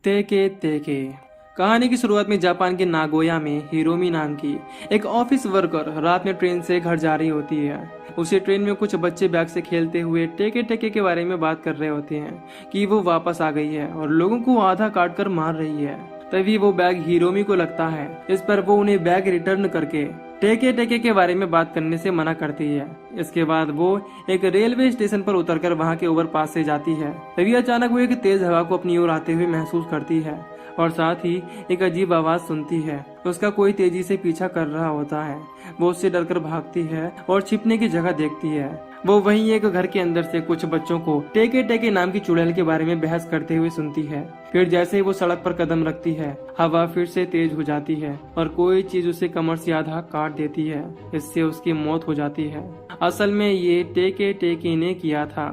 तेके तेके। कहानी की शुरुआत में जापान के नागोया में हिरोमी नाम की एक ऑफिस वर्कर रात में ट्रेन से घर जा रही होती है। उसी ट्रेन में कुछ बच्चे बैग से खेलते हुए टेके टेके के बारे में बात कर रहे होते हैं कि वो वापस आ गई है और लोगों को आधा काट कर मार रही है। तभी वो बैग हिरोमी को लगता है। इस पर वो उन्हें बैग रिटर्न करके टेके टेके के बारे में बात करने से मना करती है। इसके बाद वो एक रेलवे स्टेशन पर उतरकर वहां के ओवरपास से जाती है। तभी अचानक वो एक तेज हवा को अपनी ओर आते हुए महसूस करती है और साथ ही एक अजीब आवाज सुनती है। उसका कोई तेजी से पीछा कर रहा होता है। वो उससे डरकर भागती है और छिपने की जगह देखती है। वो वहीं एक घर के अंदर से कुछ बच्चों को टेके टेके नाम की चुड़ैल के बारे में बहस करते हुए सुनती है। फिर जैसे ही वो सड़क पर कदम रखती है, हवा फिर से तेज हो जाती है और कोई चीज उसे कमर से आधा काट देती है। इससे उसकी मौत हो जाती है। असल में ये टेके टेके ने किया था।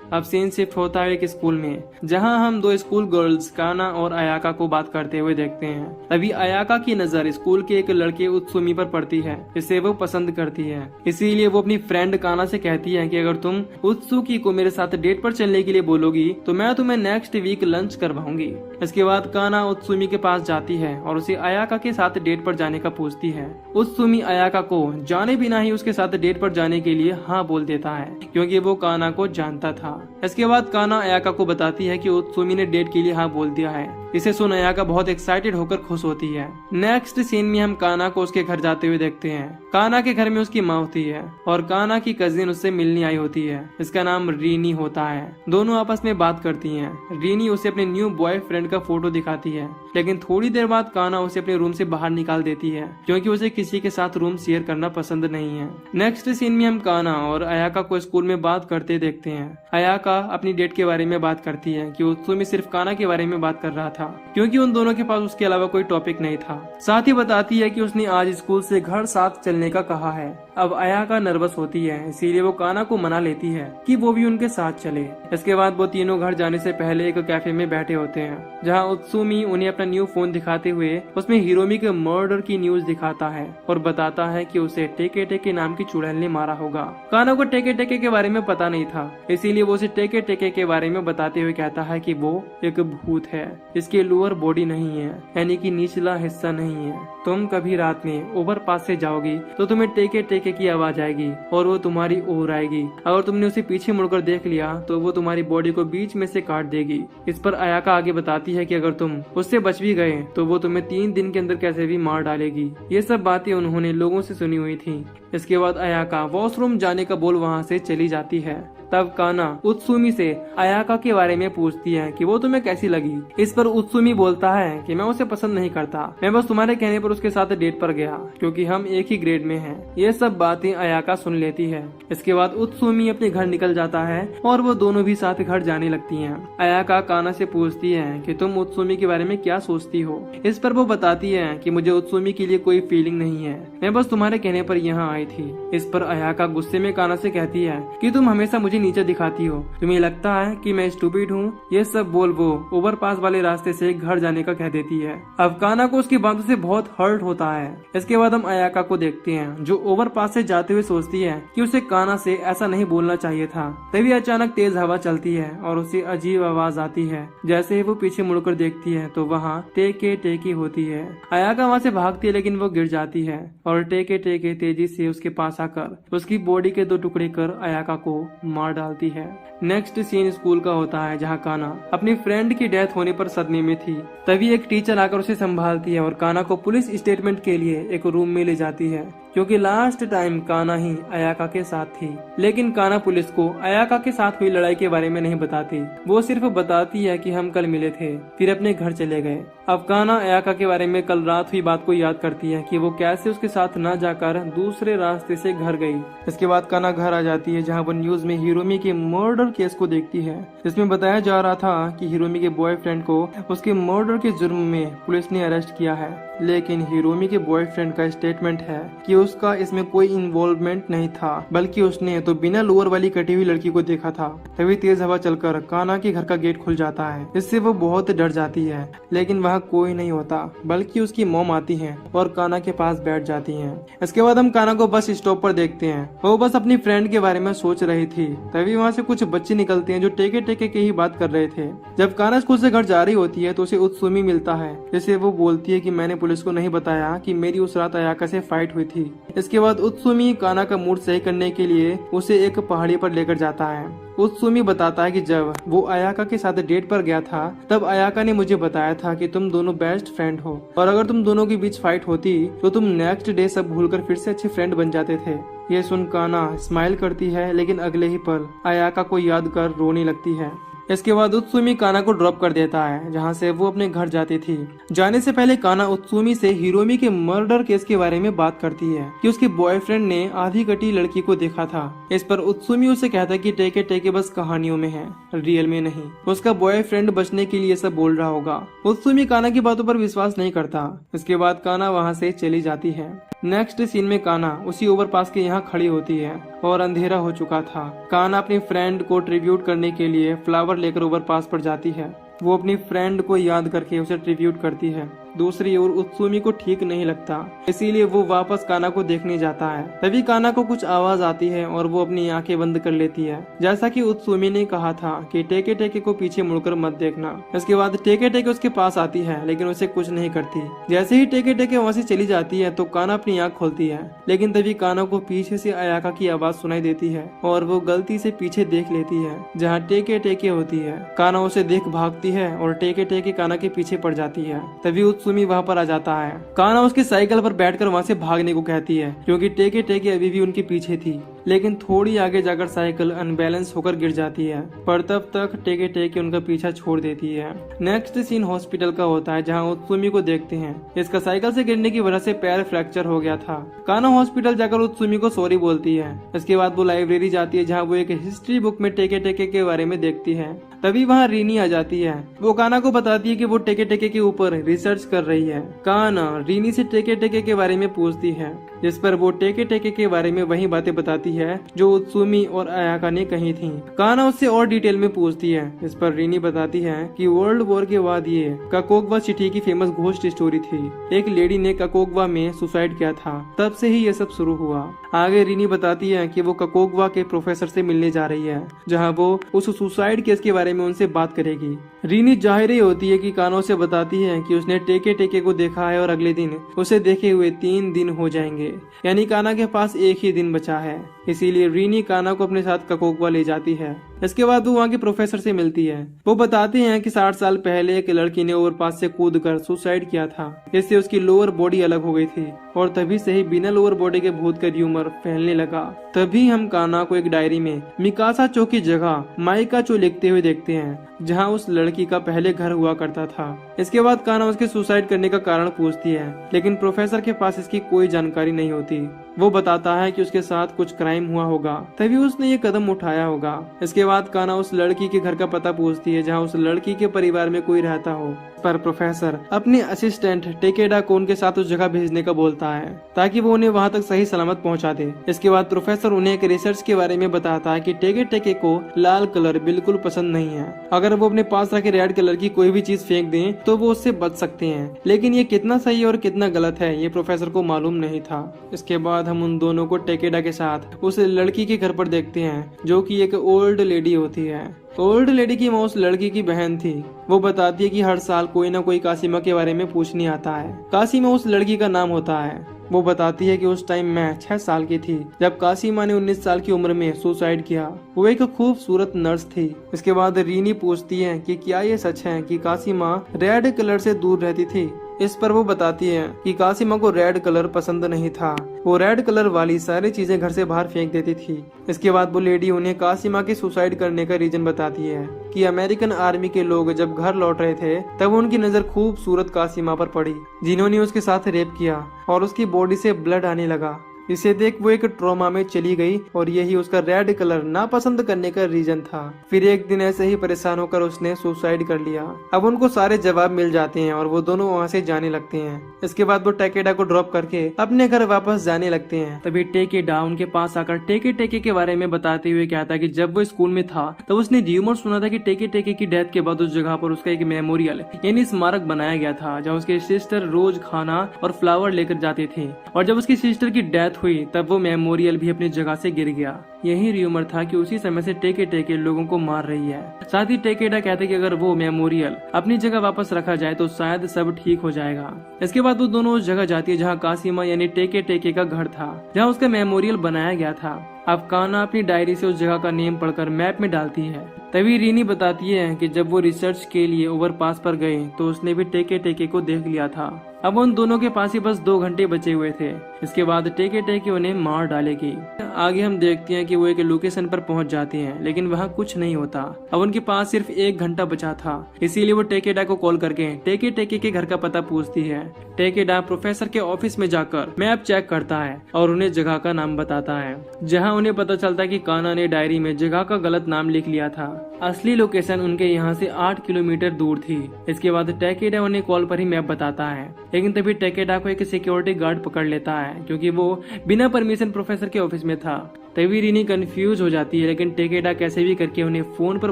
अब सीन शिफ्ट होता है एक स्कूल में, जहां हम दो स्कूल गर्ल्स काना और अयाका को बात करते हुए देखते हैं। तभी अयाका की नजर स्कूल के एक लड़के उत्सुमी पर पड़ती है, जिसे वो पसंद करती है। इसीलिए वो अपनी फ्रेंड काना से कहती है कि अगर तुम उत्सुकी को मेरे साथ डेट पर चलने के लिए बोलोगी तो मैं तुम्हें नेक्स्ट वीक लंच करवाऊंगी। इसके बाद काना उत्सुमी के पास जाती है और उसे अयाका के साथ डेट पर जाने का पूछती है। उत्सुमी अयाका को जाने बिना ही उसके साथ डेट पर जाने के लिए हाँ बोल देता है, क्योंकि वो काना को जानता था। इसके बाद काना अयाका को बताती है कि उत्सुमी ने डेट के लिए हाँ बोल दिया है। इसे सुन अयाका बहुत एक्साइटेड होकर खुश होती है। नेक्स्ट सीन में हम काना को उसके घर जाते हुए देखते हैं। काना के घर में उसकी माँ होती है और काना की कजिन उससे मिलने आई होती है। इसका नाम रीनी होता है। दोनों आपस में बात करती हैं। रीनी उसे अपने न्यू बॉयफ्रेंड का फोटो दिखाती है, लेकिन थोड़ी देर बाद काना उसे अपने रूम से बाहर निकाल देती है, क्योंकि उसे किसी के साथ रूम शेयर करना पसंद नहीं है। नेक्स्ट सीन में हम काना और अयाका को स्कूल में बात करते देखते हैं। अयाका अपनी डेट के बारे में बात करती है कि उत्सुमी सिर्फ काना के बारे में बात कर रहा था, क्योंकि उन दोनों के पास उसके अलावा कोई टॉपिक नहीं था। साथ ही बताती है कि उसने आज स्कूल से घर साथ चलने का कहा है। अब अयाका नर्वस होती है, इसीलिए वो काना को मना लेती है कि वो भी उनके साथ चले। इसके बाद वो तीनों घर जाने से पहले एक कैफे में बैठे होते हैं, जहाँ उत्सुमी उन्हें अपना न्यू फोन दिखाते हुए उसमें हिरोमी के मर्डर की न्यूज दिखाता है और बताता है कि उसे टेके टेके नाम की चुड़ैल ने मारा होगा। काना को टेके टेके के बारे में पता नहीं था, इसीलिए वो उसे टेके टेके के बारे में बताते हुए कहता है कि वो एक भूत है। इसके लोअर बॉडी नहीं है, यानी कि निचला हिस्सा नहीं है। तुम कभी रात में ओवरपास से जाओगी तो तुम्हें टेके टेके की आवाज आएगी और वो तुम्हारी ओर आएगी। अगर तुमने उसे पीछे मुड़कर देख लिया तो वो तुम्हारी बॉडी को बीच में से काट देगी। इस पर अयाका आगे बताती है कि अगर तुम उससे बच भी गए तो वो तुम्हें 3 दिन के अंदर कैसे भी मार डालेगी। ये सब बातें उन्होंने लोगों से सुनी हुई थी। इसके बाद अयाका वॉशरूम जाने का बोल वहाँ से चली जाती है। तब काना उत्सुमी से अयाका के बारे में पूछती है कि वो तुम्हें कैसी लगी। इस पर उत्सुमी बोलता है कि मैं उसे पसंद नहीं करता, मैं बस तुम्हारे कहने पर उसके साथ डेट पर गया, क्योंकि हम एक ही ग्रेड में हैं। ये सब बातें अयाका सुन लेती है। इसके बाद उत्सुमी अपने घर निकल जाता है और वो दोनों भी साथ घर जाने लगती हैं। अयाका काना से पूछती है कि तुम उत्सुमी के बारे में क्या सोचती हो। इस पर वो बताती है कि मुझे उत्सुमी के लिए कोई फीलिंग नहीं है, मैं बस तुम्हारे कहने पर यहाँ आई थी। इस पर अयाका गुस्से में काना से कहती है कि तुम हमेशा मुझे नीचे दिखाती हो, तुम्हें लगता है कि मैं स्टूपिड हूँ। ये सब बोल वो ओवरपास वाले रास्ते से घर जाने का कह देती है। अब काना को उसकी बातों से बहुत हर्ट होता है। इसके बाद हम अयाका को देखते हैं, जो ओवरपास से जाते हुए सोचती है कि उसे काना से ऐसा नहीं बोलना चाहिए था। तभी अचानक तेज हवा चलती है और उसे अजीब आवाज आती है। जैसे ही वो पीछे मुड़कर देखती है तो वहाँ टेके टेके होती है। अयाका वहाँ से भागती है, लेकिन वो गिर जाती है और टेके टेके तेजी से उसके पास आकर उसकी बॉडी के 2 टुकड़े कर अयाका को मार डालती है। नेक्स्ट सीन स्कूल का होता है, जहाँ काना अपनी फ्रेंड की डेथ होने पर सदमे में थी। तभी एक टीचर आकर उसे संभालती है और काना को पुलिस स्टेटमेंट के लिए एक रूम में ले जाती है, क्योंकि लास्ट टाइम काना ही अयाका के साथ थी। लेकिन काना पुलिस को अयाका के साथ हुई लड़ाई के बारे में नहीं बताती। वो सिर्फ बताती है कि हम कल मिले थे, फिर अपने घर चले गए। अब काना अयाका के बारे में कल रात हुई बात को याद करती है कि वो कैसे उसके साथ न जाकर दूसरे रास्ते से घर गई। इसके बाद काना घर आ जाती है, जहाँ वो न्यूज में हिरोमी के मर्डर केस को देखती है, जिसमें बताया जा रहा था कि हिरोमी के बॉयफ्रेंड को उसके मर्डर के जुर्म में पुलिस ने अरेस्ट किया है। लेकिन हिरोमी के बॉयफ्रेंड का स्टेटमेंट है कि उसका इसमें कोई इन्वॉल्वमेंट नहीं था, बल्कि उसने तो बिना लोअर वाली कटी हुई लड़की को देखा था। तभी तेज हवा चलकर काना के घर का गेट खुल जाता है। इससे वो बहुत डर जाती है, लेकिन वहाँ कोई नहीं होता, बल्कि उसकी मॉम आती है और काना के पास बैठ जाती है। इसके बाद हम काना को बस स्टॉप पर देखते हैं। वो बस अपनी फ्रेंड के बारे में सोच रही थी। तभी वहाँ से कुछ बच्चे निकलते हैं जो टेके टेके के ही बात कर रहे थे। जब काना स्कूल से घर जा रही होती है तो उसे उत्सुमी मिलता है, जिसे वो बोलती है कि मैंने पुलिस को नहीं बताया कि मेरी उस रात अयाका से फाइट हुई थी। इसके बाद उत्सुमी काना का मूड सही करने के लिए उसे एक पहाड़ी पर लेकर जाता है। उत्सुमी बताता है कि जब वो अयाका के साथ डेट पर गया था तब अयाका ने मुझे बताया था कि तुम दोनों बेस्ट फ्रेंड हो और अगर तुम दोनों के बीच फाइट होती तो तुम नेक्स्ट डे सब भूलकर फिर से अच्छे फ्रेंड बन जाते थे। ये सुन काना स्माइल करती है, लेकिन अगले ही पल अयाका को याद कर रोने लगती है। इसके बाद उत्सुमी काना को ड्रॉप कर देता है, जहाँ से वो अपने घर जाती थी। जाने से पहले काना उत्सुमी से हिरोमी के मर्डर केस के बारे में बात करती है कि उसके बॉयफ्रेंड ने आधी कटी लड़की को देखा था। इस पर उत्सुमी उसे कहता है कि टेके टेके बस कहानियों में है, रियल में नहीं। उसका बॉयफ्रेंड बचने के लिए सब बोल रहा होगा। उत्सुमी काना की बातों पर विश्वास नहीं करता। इसके बाद काना वहाँ से चली जाती है। नेक्स्ट सीन में काना उसी ओवरपास के यहाँ खड़ी होती है और अंधेरा हो चुका था। काना अपनी फ्रेंड को ट्रिब्यूट करने के लिए फ्लावर लेकर ओवरपास पर जाती है। वो अपनी फ्रेंड को याद करके उसे ट्रिब्यूट करती है। दूसरी ओर उत्सुमी को ठीक नहीं लगता, इसीलिए वो वापस काना को देखने जाता है। तभी काना को कुछ आवाज आती है और वो अपनी आंखें बंद कर लेती है। जैसा कि उत्सुमी ने कहा था कि टेके टेके को पीछे मुड़कर मत देखना। इसके बाद टेके टेके उसके पास आती है, लेकिन उसे कुछ नहीं करती। जैसे ही टेके टेके वहाँ से चली जाती है तो काना अपनी आंख खोलती है, लेकिन तभी काना को पीछे से अयाका की आवाज सुनाई देती है और वो गलती से पीछे देख लेती है जहाँ टेके टेके होती है। काना उसे देख भागती है और टेके टेके काना के पीछे पड़ जाती है। तभी उत्सुमी वहाँ पर आ जाता है। काना उसकी साइकिल पर बैठकर वहाँ से भागने को कहती है, क्योंकि टेके टेके अभी भी उनके पीछे थी। लेकिन थोड़ी आगे जाकर साइकिल अनबैलेंस होकर गिर जाती है, पर तब तक टेके टेके उनका पीछा छोड़ देती है। नेक्स्ट सीन हॉस्पिटल का होता है, जहाँ उत्सुमी को देखते हैं। इसका साइकिल से गिरने की वजह से पैर फ्रैक्चर हो गया था। काना हॉस्पिटल जाकर उत्सुमी को सॉरी बोलती है। इसके बाद वो लाइब्रेरी जाती है, जहाँ वो एक हिस्ट्री बुक में टेके टेके के बारे में देखती है। तभी वहाँ रीनी आ जाती है। वो काना को बताती है कि वो टेके टेके के ऊपर रिसर्च कर रही है। काना रीनी से टेके टेके के बारे में पूछती है, जिस पर वो टेके टेके के बारे में वही बातें बताती है जो उत्सुमी और अयाका ने कही थी। काना उससे और डिटेल में पूछती है, इस पर रीनी बताती है कि वर्ल्ड वॉर के बाद ये काकोगवा सिटी की फेमस घोस्ट स्टोरी थी। एक लेडी ने काकोगवा में सुसाइड किया था, तब से ही ये सब शुरू हुआ। आगे रीनी बताती है कि वो काकोगवा के प्रोफेसर से मिलने जा रही है, जहाँ वो उस सुसाइड केस के बारे में उनसे बात करेगी। रीनी जाहिर ही होती है कि कानो से बताती है कि उसने टेके टेके को देखा है और अगले दिन उसे देखे हुए 3 दिन हो जाएंगे, यानी काना के पास एक ही दिन बचा है। इसीलिए रीनी काना को अपने साथ काकोगवा ले जाती है। इसके बाद वो वहाँ के प्रोफेसर से मिलती है। वो बताते हैं कि 60 साल पहले एक लड़की ने ओवरपास से कूदकर सुसाइड किया था, इससे उसकी लोअर बॉडी अलग हो गई थी और तभी से ही बिना लोअर बॉडी के भूत का र्यूमर फैलने लगा। तभी हम काना को एक डायरी में मिकासा चो की जगह माइका चो लिखते हुए देखते हैं, जहाँ उस लड़की का पहले घर हुआ करता था। इसके बाद काना उसके सुसाइड करने का कारण पूछती है, लेकिन प्रोफेसर के पास इसकी कोई जानकारी नहीं होती। वो बताता है कि उसके साथ कुछ क्राइम हुआ होगा, तभी उसने ये कदम उठाया होगा। इसके बाद काना उस लड़की के घर का पता पूछती है, जहाँ उस लड़की के परिवार में कोई रहता हो। पर प्रोफेसर अपने असिस्टेंट टेकेडा को उनके साथ उस जगह भेजने का बोलता है, ताकि वो उन्हें वहाँ तक सही सलामत पहुँचा दे। इसके बाद प्रोफेसर उन्हें एक रिसर्च के बारे में बताता है कि टेके टेके को लाल कलर बिल्कुल पसंद नहीं है। अगर वो अपने पास रखे रेड कलर की कोई भी चीज फेंक दें तो वो उससे बच सकते हैं, लेकिन ये कितना सही और कितना गलत है ये प्रोफेसर को मालूम नहीं था। इसके बाद हम उन दोनों को टेकेडा के साथ उस लड़की के घर पर देखते हैं, जो कि एक ओल्ड लेडी होती है। ओल्ड लेडी की माँ उस लड़की की बहन थी। वो बताती है कि हर साल कोई ना कोई कासिमा के बारे में पूछने आता है। कासिमा उस लड़की का नाम होता है। वो बताती है कि उस टाइम मैं 6 साल की थी जब कासिमा ने 19 साल की उम्र में सुसाइड किया। वो एक खूबसूरत नर्स थी। इसके बाद रीनी पूछती है कि क्या ये सच है कि कासिमा रेड कलर से दूर रहती थी। इस पर वो बताती है कि कासिमा को रेड कलर पसंद नहीं था, वो रेड कलर वाली सारी चीजें घर से बाहर फेंक देती थी। इसके बाद वो लेडी उन्हें कासिमा के सुसाइड करने का रीजन बताती है कि अमेरिकन आर्मी के लोग जब घर लौट रहे थे तब उनकी नजर खूबसूरत कासिमा पर पड़ी, जिन्होंने उसके साथ रेप किया और उसकी बॉडी से ब्लड आने लगा। इसे देख वो एक ट्रॉमा में चली गई और यही उसका रेड कलर नापसंद करने का रीजन था। फिर एक दिन ऐसे ही परेशान होकर उसने सुसाइड कर लिया। अब उनको सारे जवाब मिल जाते हैं और वो दोनों वहाँ से जाने लगते हैं। इसके बाद वो टेकेडा को ड्रॉप करके अपने घर वापस जाने लगते हैं। तभी टेकेडा उनके पास आकर टेके टेके के बारे में बताते हुए कहता कि जब वो स्कूल में था तब उसने र्यूमर सुना था कि टेके टेके की डेथ के बाद उस जगह पर उसका एक मेमोरियल यानी स्मारक बनाया गया था, जहाँ उसके सिस्टर रोज खाना और फ्लावर लेकर जाते थे। और जब उसकी सिस्टर की डेथ हुई तब वो मेमोरियल भी अपनी जगह से गिर गया। यही र्यूमर था कि उसी समय से टेके टेके लोगों को मार रही है। साथ ही टेकेडा कहते कि अगर वो मेमोरियल अपनी जगह वापस रखा जाए तो शायद सब ठीक हो जाएगा। इसके बाद वो दोनों उस जगह जाती है जहाँ कासिमा यानी टेके टेके का घर था, जहाँ उसका मेमोरियल बनाया गया था। अब काना अपनी डायरी से उस जगह का नेम पढ़कर मैप में डालती है। तभी रीनी बताती है कि जब वो रिसर्च के लिए ओवरपास पर गए तो उसने भी टेके टेके को देख लिया था। अब उन दोनों के पास ही बस 2 घंटे बचे हुए थे। इसके बाद टेके टेके उन्हें मार डालेगी। आगे हम देखते हैं कि वो एक लोकेशन पर पहुंच जाते हैं, लेकिन वहाँ कुछ नहीं होता। अब उनके पास सिर्फ 1 घंटा बचा था, इसीलिए वो टेकेडा को कॉल करके टेके टेके के घर का पता पूछती है। टेकेडा प्रोफेसर के ऑफिस में जाकर मैप चेक करता है और उन्हें जगह का नाम बताता है, जहाँ उन्हें पता चलता है कि काना ने डायरी में जगह का गलत नाम लिख लिया था। असली लोकेशन उनके यहाँ से 8 किलोमीटर दूर थी। इसके बाद टेकेडा उन्हें कॉल पर ही मैप बताता है, लेकिन तभी टेकेडा को एक सिक्योरिटी गार्ड पकड़ लेता है क्योंकि वो बिना परमिशन प्रोफेसर के ऑफिस में था। तभी रीनी कंफ्यूज हो जाती है, लेकिन टेकेडा कैसे भी करके उन्हें फोन पर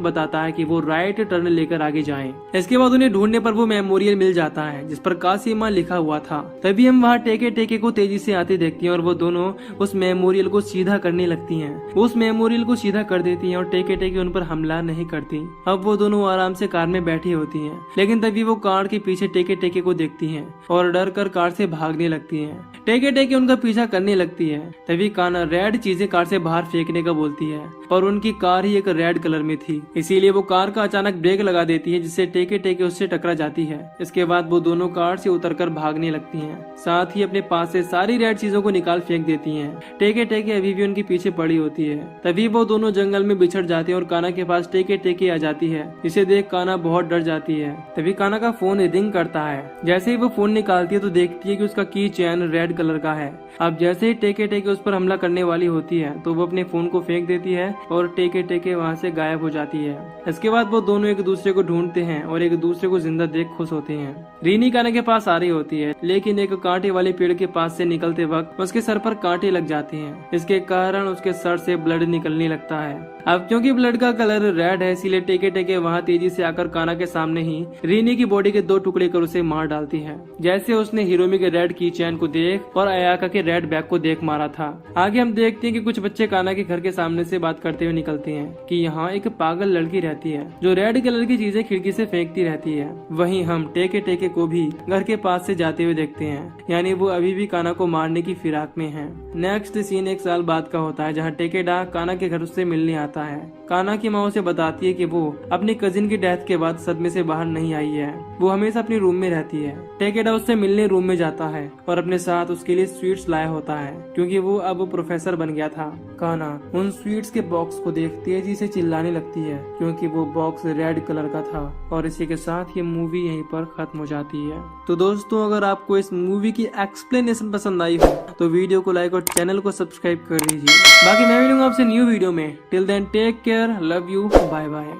बताता है कि वो राइट टर्न लेकर आगे जाएं। इसके बाद उन्हें ढूंढने पर वो मेमोरियल मिल जाता है जिस पर कासिमा लिखा हुआ था। तभी हम वहाँ टेके टेके को तेजी से आते देखती हैं और वो दोनों उस मेमोरियल को सीधा करने लगती हैं। वो उस मेमोरियल को सीधा कर देती हैं और टेके टेके उन पर हमला नहीं करती। अब वो दोनों आराम से कार में बैठी होती हैं, लेकिन तभी वो कार के पीछे टेके टेके को देखती हैं और डर कर कार से भागने लगती हैं। टेके टेके उनका पीछा करने लगती है। तभी काना रेड चीजें कार से बाहर फेंकने का बोलती है, पर उनकी कार ही एक रेड कलर में थी, इसीलिए वो कार का अचानक ब्रेक लगा देती है जिससे टेके टेके उससे टकरा जाती है। इसके बाद वो दोनों कार से उतरकर भागने लगती हैं, साथ ही अपने पास से सारी रेड चीजों को निकाल फेंक देती हैं। टेके टेके अभी भी उनके पीछे पड़ी होती है। तभी वो दोनों जंगल में बिछड़ जाते हैं और काना के पास टेके टेके आ जाती है, जिसे देख काना बहुत डर जाती है। तभी काना का फोन रिंग करता है। जैसे ही वो फोन निकालती है तो देखती है कि उसका की चेन रेड कलर का है। अब जैसे ही टेके टेके उस पर हमला करने वाली होती है तो वो अपने फोन को फेंक देती है और टेके टेके वहाँ से गायब हो जाती है। इसके बाद वो दोनों एक दूसरे को ढूंढते हैं और एक दूसरे को जिंदा देख खुश होते हैं। रीनी काना के पास आ रही होती है, लेकिन एक कांटे वाले पेड़ के पास से निकलते वक्त उसके सर पर कांटे लग जाते हैं। इसके कारण उसके सर से ब्लड निकलने लगता है। अब क्योंकि ब्लड का कलर रेड है, इसीलिए टेके टेके वहाँ तेजी से आकर काना के सामने ही रीनी की बॉडी के 2 टुकड़े कर उसे मार डालती है, जैसे उसने हिरोमी के रेड की चैन को देख और अयाका के रेड बैग को देख मारा था। आगे हम देखते हैं कि कुछ बच्चे काना के घर के सामने से बात करते हुए निकलते हैं कि यहाँ एक पागल लड़की रहती है जो रेड कलर की चीजें खिड़की से फेंकती रहती है। वहीं हम टेके टेके को भी घर के पास से जाते हुए देखते हैं, यानी वो अभी भी काना को मारने की फिराक में है। नेक्स्ट सीन 1 साल बाद का होता है, जहाँ टेकेडा काना के घर उससे मिलने आता है। काना की माँ उसे बताती है कि वो अपनी कजिन की डेथ के बाद सदमे से बाहर नहीं आई है, वो हमेशा अपनी रूम में रहती है। टेकेडा उससे मिलने रूम में जाता है और अपने साथ उसके लिए स्वीट्स लाया होता है क्योंकि वो अब प्रोफेसर बन गया था। काना उन स्वीट्स के बॉक्स को देख तेजी से चिल्लाने लगती है क्योंकि वो बॉक्स रेड कलर का था। और इसी के साथ ये मूवी यहीं पर खत्म हो जाती है। तो दोस्तों, अगर आपको इस मूवी की एक्सप्लेनेशन पसंद आई हो तो वीडियो को लाइक और चैनल को सब्सक्राइब कर लीजिए। बाकी मैं मिलूंगा आपसे न्यू वीडियो में। Till then take care, love you, bye bye.